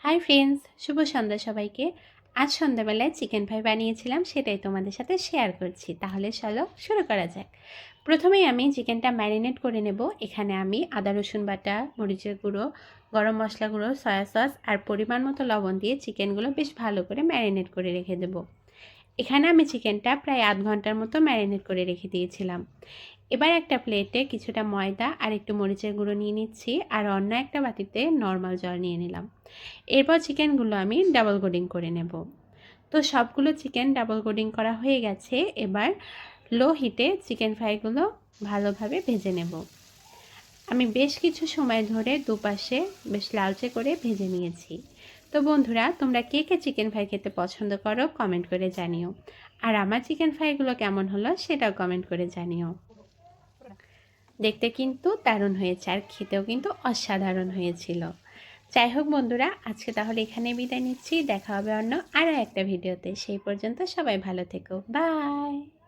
Hi friends, শুভ সন্ধ্যা সবাইকে। আজ সন্ধ্যাবেলায় চিকেন ফ্রাই বানিয়েছিলাম, সেটাই তোমাদের সাথে শেয়ার করছি। তাহলে চলো শুরু করা যাক। প্রথমেই আমি চিকেনটা ম্যারিনেট করে নেব। এখানে আমি আদা রসুন বাটা, মরিচের গুঁড়ো, গরম মশলা গুঁড়ো, সয়া সস আর পরিমাণ মতো লবণ দিয়ে চিকেনগুলো বেশ ভালো করে ম্যারিনেট করে রেখে দেবো। এখানে আমি চিকেনটা প্রায় আধ ঘন্টার মতো ম্যারিনেট করে রেখে দিয়েছিলাম। এবার একটা প্লেটে কিছুটা ময়দা আর একটু মরিচের গুঁড়ো নিয়ে নিচ্ছি, আর অন্য একটা বাটিতে নর্মাল জল নিয়ে নিলাম। এরপর চিকেনগুলো আমি ডাবল কোটিং করে নেব। তো সবগুলো চিকেন ডাবল কোটিং করা হয়ে গেছে। এবার লো হিটে চিকেন ফ্রাইগুলো ভালোভাবে ভেজে নেব। আমি বেশ কিছু সময় ধরে দুপাশে বেশ লালচে করে ভেজে নিয়েছি। তো বন্ধুরা, তোমরা কে কে চিকেন ফ্রাই খেতে পছন্দ করো কমেন্ট করে জানিও, আর আমার চিকেন ফ্রাইগুলো কেমন হলো সেটাও কমেন্ট করে জানিও। দেখতে কিন্তু দারুণ হয়েছে, আর খেতেও কিন্তু অসাধারণ হয়েছিল। যাই হোক বন্ধুরা, আজকে তাহলে এখানে বিদায় নিচ্ছি। দেখা হবে অন্য আরও একটা ভিডিওতে। সেই পর্যন্ত সবাই ভালো থেকো। বাই।